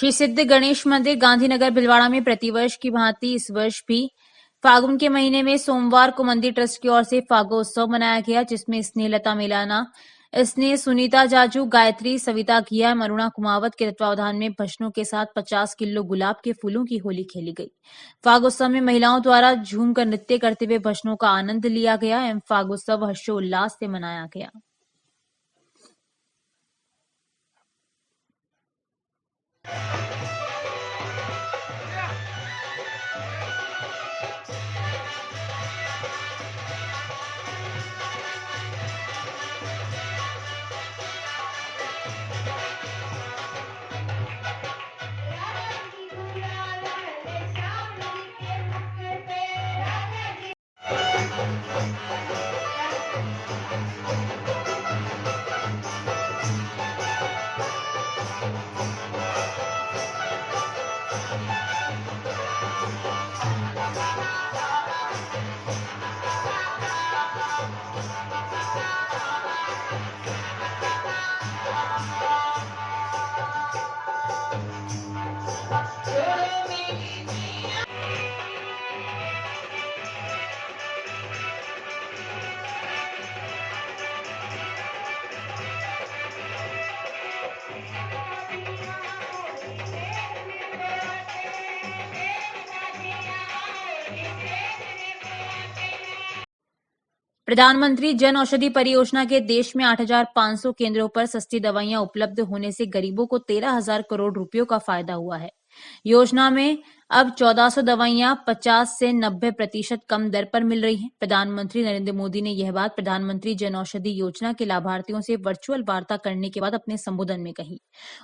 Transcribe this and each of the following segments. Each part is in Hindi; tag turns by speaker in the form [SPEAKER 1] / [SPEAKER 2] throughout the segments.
[SPEAKER 1] श्री सिद्ध गणेश मंदिर गांधीनगर भिलवाड़ा में प्रतिवर्ष की भांति इस वर्ष भी फागुन के महीने में सोमवार को मंदिर ट्रस्ट की ओर से फागोत्सव मनाया गया, जिसमें स्नेहलता मिलाना, स्नेह, सुनीता जाजू, गायत्री, सविता घिया, मरुणा कुमावत के तत्वावधान में भजनों के साथ 50 किलो गुलाब के फूलों की होली खेली गई। फागोत्सव में महिलाओं द्वारा झूमकर नृत्य करते हुए भजनों का आनंद लिया गया एवं फागोत्सव हर्षोल्लास से मनाया गया। प्रधानमंत्री जन औषधि परियोजना के देश में 8,500 केंद्रों पर सस्ती दवाइयां उपलब्ध होने से गरीबों को 13,000 करोड़ रुपयों का फायदा हुआ है। योजना में अब 1,400 दवाइयां 50 से 90% कम दर पर मिल रही हैं। प्रधानमंत्री नरेंद्र मोदी ने यह बात प्रधानमंत्री जन औषधि योजना के लाभार्थियों से वर्चुअल वार्ता करने के बाद अपने संबोधन में कही।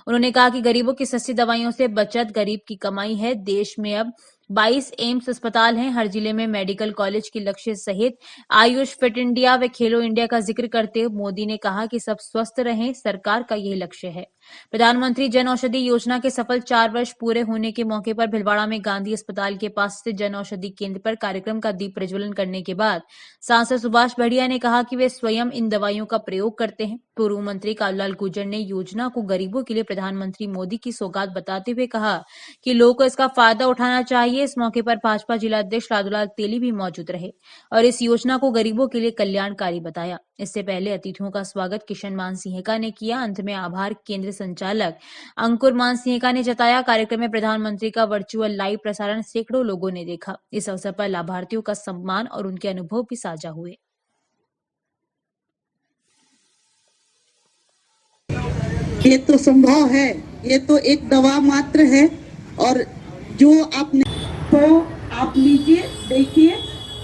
[SPEAKER 1] उन्होंने कहा कि गरीबों की सस्ती दवाइयों से बचत गरीब की कमाई है। देश में अब 22 एम्स अस्पताल हैं। हर जिले में मेडिकल कॉलेज के लक्ष्य सहित आयुष, फिट इंडिया व खेलो इंडिया का जिक्र करते हुए मोदी ने कहा कि सब स्वस्थ रहें, सरकार का यही लक्ष्य है। प्रधानमंत्री जन औषधि योजना के सफल 4 वर्ष पूरे होने के मौके पर भिलवाड़ा में गांधी अस्पताल के पास स्थित जन औषधि केंद्र पर कार्यक्रम का दीप प्रज्वलन करने के बाद सांसद सुभाष बढ़िया ने कहा कि वे स्वयं इन दवाइयों का प्रयोग करते हैं। पूर्व मंत्री कालूलाल गुर्जर ने योजना को गरीबों के लिए प्रधानमंत्री मोदी की सौगात बताते हुए कहा कि लोगों को इसका फायदा उठाना चाहिए। इस मौके पर भाजपा जिला अध्यक्ष लादूलाल तेली भी मौजूद रहे और इस योजना को गरीबों के लिए कल्याणकारी बताया। इससे पहले अतिथियों का स्वागत किशन मान सिंहका ने किया। अंत में आभार केंद्र संचालक अंकुर मान सिंहका ने जताया। कार्यक्रम में प्रधानमंत्री का वर्चुअल लाइव प्रसारण सैकड़ों लोगों ने देखा। इस अवसर पर लाभार्थियों का सम्मान और उनके अनुभव भी साझा हुए।
[SPEAKER 2] ये तो संभव है, ये तो एक दवा मात्र है और जो आपने तो आप लीजिए, देखिए,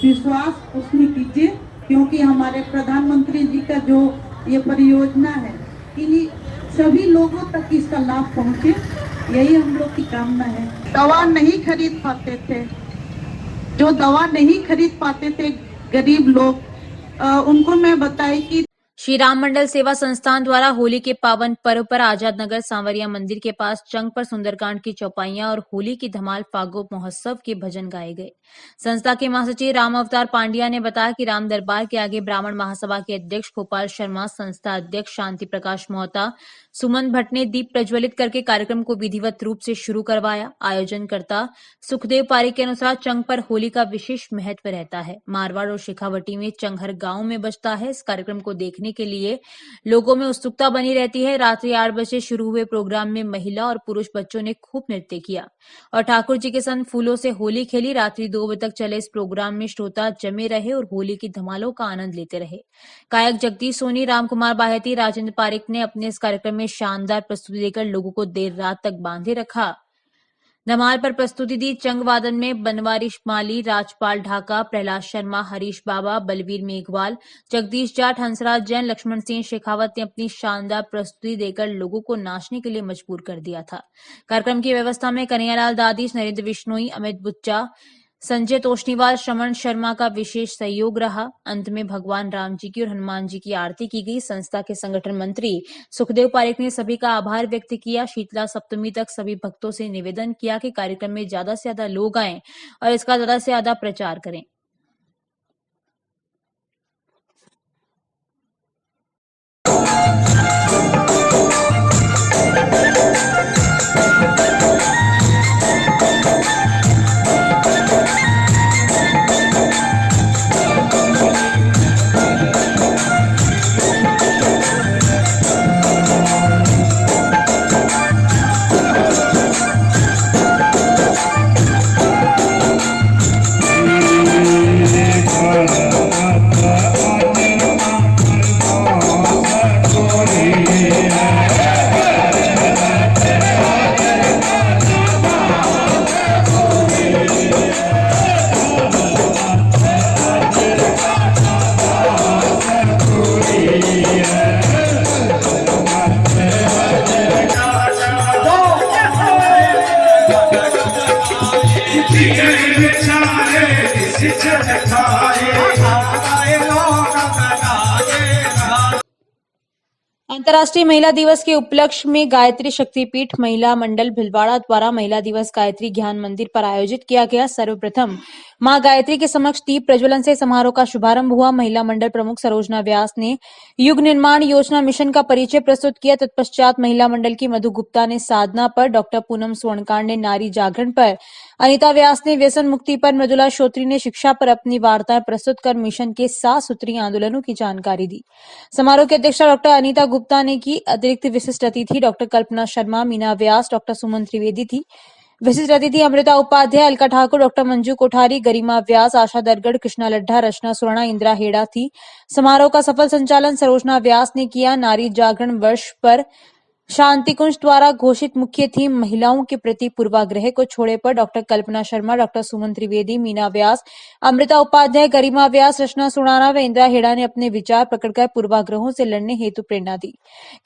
[SPEAKER 2] विश्वास उसमें कीजिए, क्योंकि हमारे प्रधानमंत्री जी का जो ये परियोजना है कि सभी लोगों तक इसका लाभ पहुंचे, यही हम लोग की कामना है। दवा नहीं खरीद पाते थे, जो दवा नहीं खरीद पाते थे गरीब लोग, उनको मैं बताई कि
[SPEAKER 1] श्री राम मंडल सेवा संस्थान द्वारा होली के पावन पर्व पर आजाद नगर सांवरिया मंदिर के पास चंग पर सुंदरकांड की चौपाइयां और होली की धमाल फागो महोत्सव के भजन गाए गए। संस्था के महासचिव राम अवतार पांड्या ने बताया कि राम दरबार के आगे ब्राह्मण महासभा के अध्यक्ष गोपाल शर्मा, संस्था अध्यक्ष शांति प्रकाश मोहता, सुमन भट्ट ने दीप प्रज्वलित करके कार्यक्रम को विधिवत रूप से शुरू करवाया। आयोजनकर्ता सुखदेव पारिक के अनुसार चंग पर होली का विशेष महत्व रहता है। मारवाड़ और शेखावटी में चंग हर गांव में बजता है। इस कार्यक्रम को देखने के लिए लोगों में उत्सुकता बनी रहती है। रात्रि 8 बजे शुरू हुए प्रोग्राम में महिला और पुरुष बच्चों ने खूब नृत्य किया और ठाकुर जी के संग फूलों से होली खेली। रात्रि 2 बजे तक चले इस प्रोग्राम में श्रोता जमे रहे और होली की धमालों का आनंद लेते रहे। गायक जगदीश सोनी, राम कुमार बाहेती, राजेंद्र पारिक ने अपने इस कार्यक्रम में शानदार प्रस्तुति देकर लोगों को देर रात तक बांधे रखा। धमाल पर प्रस्तुति दी। चंग वादन में बनवारी माली, राजपाल ढाका, प्रहलाद शर्मा, हरीश बाबा, बलवीर मेघवाल, जगदीश जाट, हंसराज जैन, लक्ष्मण सिंह शेखावत ने अपनी शानदार प्रस्तुति देकर लोगों को नाचने के लिए मजबूर कर दिया था। कार्यक्रम की व्यवस्था में कन्हैयालाल दादीश, नरेंद्र बिश्नोई, अमित बुच्चा, संजय तोष्णीवाल, श्रवण शर्मा का विशेष सहयोग रहा। अंत में भगवान राम जी की और हनुमान जी की आरती की गई। संस्था के संगठन मंत्री सुखदेव पारिक ने सभी का आभार व्यक्त किया। शीतला सप्तमी तक सभी भक्तों से निवेदन किया कि कार्यक्रम में ज्यादा से ज्यादा लोग आएं और इसका ज्यादा से ज्यादा प्रचार करें। अंतर्राष्ट्रीय महिला दिवस के उपलक्ष्य में गायत्री शक्तिपीठ महिला मंडल भिलवाड़ा द्वारा महिला दिवस गायत्री ज्ञान मंदिर पर आयोजित किया गया। सर्वप्रथम मां गायत्री के समक्ष दीप प्रज्वलन से समारोह का शुभारंभ हुआ। महिला मंडल प्रमुख सरोजना व्यास ने युग निर्माण योजना मिशन का परिचय प्रस्तुत किया। तत्पश्चात महिला मंडल की मधु गुप्ता ने साधना पर, डॉक्टर पूनम स्वर्णकांड ने नारी जागरण पर, अनिता व्यास ने व्यसन मुक्ति पर, मृदुला श्रोत्री ने शिक्षा पर अपनी वार्ताएं प्रस्तुत कर मिशन के 7 सूत्रीय आंदोलनों की जानकारी दी। समारोह की अध्यक्षता डॉक्टर अनिता गुप्ता ने की। अतिरिक्त विशिष्ट अतिथि डॉक्टर कल्पना शर्मा, मीना व्यास, डॉक्टर सुमन त्रिवेदी थी। विशिष्ट अतिथि अमृता उपाध्याय, अलका ठाकुर, डॉक्टर मंजू कोठारी, गरिमा व्यास, आशा दरगढ़, कृष्णा लड्ढा, रचना सुराणा, इंदिरा हेड़ा थी। समारोह का सफल संचालन सरोजना व्यास ने किया। नारी जागरण वर्ष पर शांति कुंज द्वारा घोषित मुख्य थीम महिलाओं के प्रति पूर्वाग्रह को छोड़े पर डॉक्टर कल्पना शर्मा, डॉक्टर सुमन त्रिवेदी, मीना व्यास, अमृता उपाध्याय, गरिमा व्यास, रचना सुराणा व इंदिरा हेड़ा ने अपने विचार प्रकट कर पूर्वाग्रहों से लड़ने हेतु प्रेरणा दी।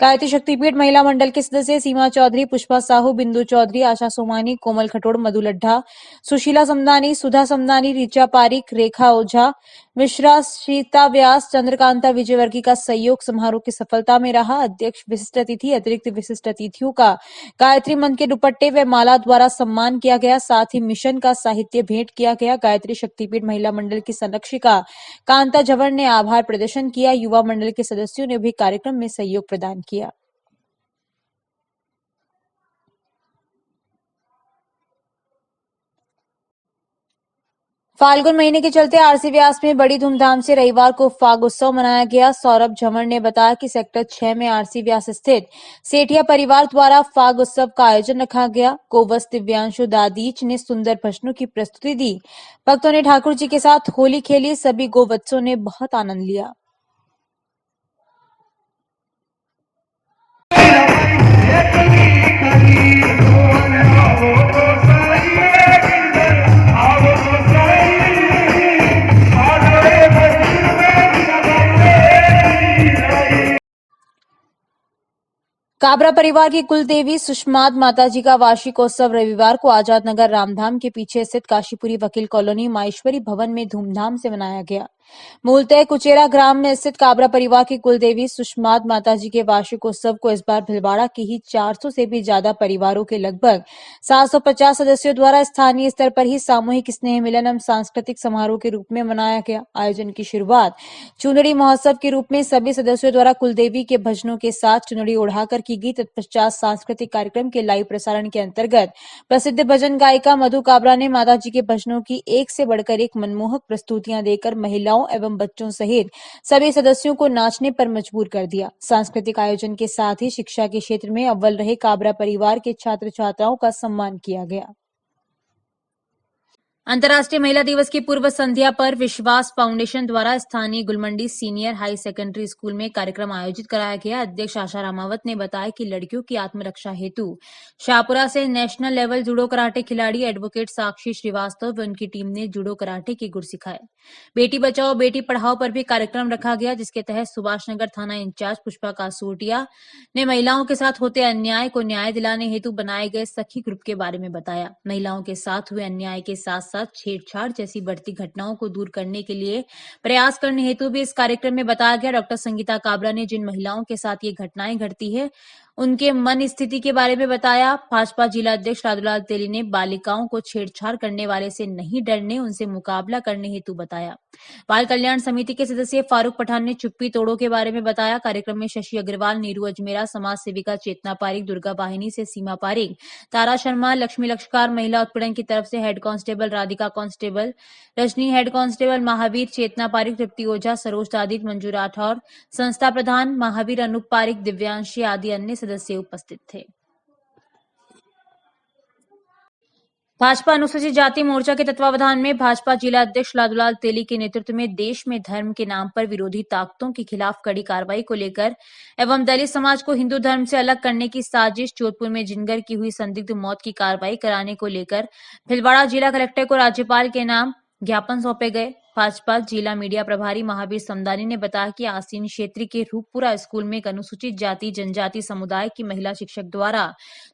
[SPEAKER 1] गायत्री शक्तिपीठ महिला मंडल के सदस्य सीमा चौधरी, पुष्पा साहू, बिंदु चौधरी, आशा सोमानी, कोमल खटोड़, मधु लड्ढा, सुशीला समदानी, सुधा समदानी, रीचा पारिक, रेखा ओझा, मिश्रा, सीता व्यास, चंद्रकांता विजयवर्गीय का सहयोग समारोह की सफलता में रहा। अध्यक्ष, विशिष्ट अतिथि, अतिरिक्त विशिष्ट अतिथियों का गायत्री मंत्र के दुपट्टे व माला द्वारा सम्मान किया गया। साथ ही मिशन का साहित्य भेंट किया गया। गायत्री शक्तिपीठ महिला मंडल की संरक्षिका कांता जवर ने आभार प्रदर्शन किया। युवा मंडल के सदस्यों ने भी कार्यक्रम में सहयोग प्रदान किया। फाल्गुन महीने के चलते आरसी व्यास में बड़ी धूमधाम से रविवार को फाग उत्सव मनाया गया। सौरभ झंवर ने बताया कि सेक्टर 6 में आरसी व्यास स्थित सेठिया परिवार द्वारा फाग उत्सव का आयोजन रखा गया। गोवंश दिव्यांशु दादीच ने सुंदर भजनों की प्रस्तुति दी। भक्तों ने ठाकुर जी के साथ होली खेली। सभी गोवत्सों ने बहुत आनंद लिया। काबरा परिवार की कुलदेवी सुषमाद माताजी का वार्षिकोत्सव रविवार को आजाद नगर रामधाम के पीछे स्थित काशीपुरी वकील कॉलोनी माहेश्वरी भवन में धूमधाम से मनाया गया। मूलतः कुचेरा ग्राम में स्थित काबरा परिवार की कुलदेवी सुषमाद माताजी के वार्षिकोत्सव को इस बार भिलवाड़ा की ही 400 से भी ज्यादा परिवारों के लगभग 750 सदस्यों द्वारा स्थानीय स्तर पर ही सामूहिक स्नेह मिलन एवं सांस्कृतिक समारोह के रूप में मनाया गया। आयोजन की शुरुआत चुनरी महोत्सव के रूप में सभी सदस्यों द्वारा कुलदेवी के भजनों के साथ चुनरी ओढ़ाकर की गई। तत्पश्चात सांस्कृतिक कार्यक्रम के लाइव प्रसारण के अंतर्गत प्रसिद्ध भजन गायिका मधु काबरा ने माताजी के भजनों की एक से बढ़कर एक मनमोहक प्रस्तुतियां देकर महिलाओं एवं बच्चों सहित सभी सदस्यों को नाचने पर मजबूर कर दिया। सांस्कृतिक आयोजन के साथ ही शिक्षा के क्षेत्र में अव्वल रहे काबरा परिवार के छात्र छात्राओं का सम्मान किया गया। अंतर्राष्ट्रीय महिला दिवस की पूर्व संध्या पर विश्वास फाउंडेशन द्वारा स्थानीय Gulmandi senior high secondary school में कार्यक्रम आयोजित कराया गया। अध्यक्ष आशा रामावत ने बताया कि लड़कियों की आत्मरक्षा हेतु शाहपुरा से नेशनल लेवल जूडो कराटे खिलाड़ी एडवोकेट साक्षी श्रीवास्तव व उनकी टीम ने जूडो कराटे के गुर सिखाए। बेटी बचाओ बेटी पढ़ाओ पर भी कार्यक्रम रखा गया, जिसके तहत सुभाषनगर थाना इंचार्ज पुष्पा कासूटिया ने महिलाओं के साथ होते अन्याय को न्याय दिलाने हेतु बनाए गए सखी ग्रुप के बारे में बताया। महिलाओं के साथ हुए अन्याय के साथ छेड़छाड़ जैसी बढ़ती घटनाओं को दूर करने के लिए प्रयास करने हेतु भी इस कार्यक्रम में बताया गया। डॉक्टर संगीता काबरा ने जिन महिलाओं के साथ ये घटनाएं घटती है उनके मन स्थिति के बारे में बताया। भाजपा जिला अध्यक्ष राजूलाल तेली ने बालिकाओं को छेड़छाड़ करने वाले से नहीं डरने, उनसे मुकाबला करने हेतु बताया। बाल कल्याण समिति के सदस्य फारूक पठान ने चुप्पी तोड़ो के बारे में बताया। कार्यक्रम में शशि अग्रवाल, नीरू अजमेरा, समाज सेविका चेतना पारिक, दुर्गा वाहिनी से सीमा पारिक, तारा शर्मा, लक्ष्मी लक्षकार, महिला उत्पीड़न की तरफ से head constable Radhika constable, Rajni head constable Mahavir, Chetna Pareek, Tripti Ojha, Saroj Tadik, Manju Rathore, संस्था प्रधान महावीर, अनूप पारिक, दिव्यांशी आदि अन्य सदस्य उपस्थित थे। भाजपा अनुसूचित जाति मोर्चा के तत्वावधान में भाजपा जिला अध्यक्ष लालूलाल तेली के नेतृत्व में देश में धर्म के नाम पर विरोधी ताकतों के खिलाफ कड़ी कार्रवाई को लेकर एवं दलित समाज को हिंदू धर्म से अलग करने की साजिश, जोधपुर में जिनगर की हुई संदिग्ध मौत की कार्रवाई कराने को लेकर भिलवाड़ा जिला कलेक्टर को राज्यपाल के नाम ज्ञापन सौंपे गए। भाजपा जिला मीडिया प्रभारी महावीर समदानी ने बताया कि आसीन क्षेत्र के रूपपुरा स्कूल में एक अनुसूचित जाति जनजाति समुदाय की महिला शिक्षक द्वारा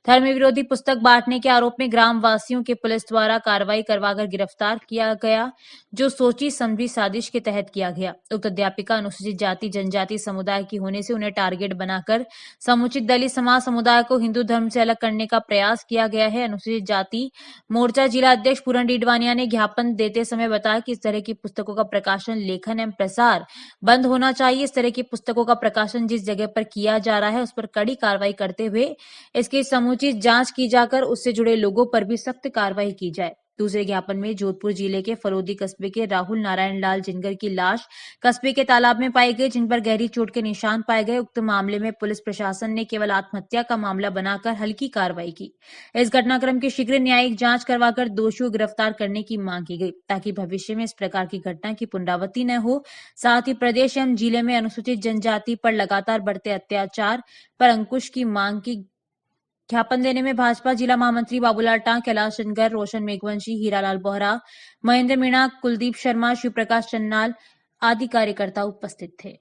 [SPEAKER 1] धर्म विरोधी पुस्तक बांटने के आरोप में ग्रामवासियों के पुलिस द्वारा कार्रवाई करवाकर गिरफ्तार किया गया, जो सोची समझी साजिश के तहत किया गया। उक्त अध्यापिका अनुसूचित जाति जनजाति समुदाय की होने से उन्हें टारगेट बनाकर समुचित दलित समाज समुदाय को हिंदू धर्म से अलग करने का प्रयास किया गया है। अनुसूचित जाति मोर्चा जिला अध्यक्ष पूरन डीडवानिया ने ज्ञापन देते समय बताया कि इस तरह की पुस्तकों का प्रकाशन, लेखन एवं प्रसार बंद होना चाहिए। इस तरह की पुस्तकों का प्रकाशन जिस जगह पर किया जा रहा है उस पर कड़ी कार्रवाई करते हुए इसकी समुचित जांच की जाकर उससे जुड़े लोगों पर भी सख्त कार्रवाई की जाए। दूसरे ज्ञापन में जोधपुर जिले के फलोदी कस्बे के राहुल नारायण लाल जिनगर की लाश कस्बे के तालाब में पाई गई, जिन पर गहरी चोट के निशान पाए गए। उक्त मामले में पुलिस प्रशासन ने केवल आत्महत्या का मामला बनाकर हल्की कार्रवाई की। इस घटनाक्रम की शीघ्र न्यायिक जांच करवाकर दोषियों को गिरफ्तार करने की मांग की गई, ताकि भविष्य में इस प्रकार की घटना की पुनरावृत्ति न हो। साथ ही प्रदेश एवं जिले में अनुसूचित जनजाति पर लगातार बढ़ते अत्याचार पर अंकुश की मांग की। ज्ञापन देने में भाजपा जिला महामंत्री बाबूलाल टांग, कैलाश चंदगर, रोशन मेघवंशी, हीरालाल बोहरा, महेंद्र मीणा, कुलदीप शर्मा, शिव प्रकाश चन्नाल आदि कार्यकर्ता उपस्थित थे।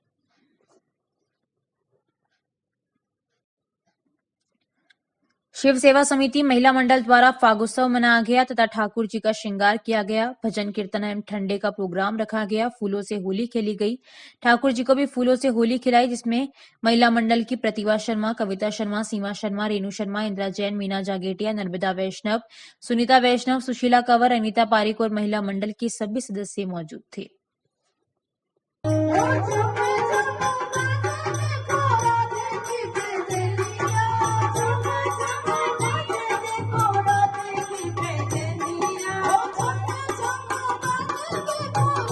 [SPEAKER 1] शिव सेवा समिति महिला मंडल द्वारा फागोत्सव मनाया गया तथा ठाकुर जी का श्रृंगार किया गया। भजन कीर्तन एवं ठंडे का प्रोग्राम रखा गया। फूलों से होली खेली गई। ठाकुर जी को भी फूलों से होली खिलाई, जिसमें महिला मंडल की प्रतिभा शर्मा, कविता शर्मा, सीमा शर्मा, रेणु शर्मा, इंदिरा जैन, मीना जागेटिया, नर्मदा वैष्णव, सुनीता वैष्णव, सुशीला कंवर, अनीता पारिक और महिला मंडल के सभी सदस्य मौजूद थे।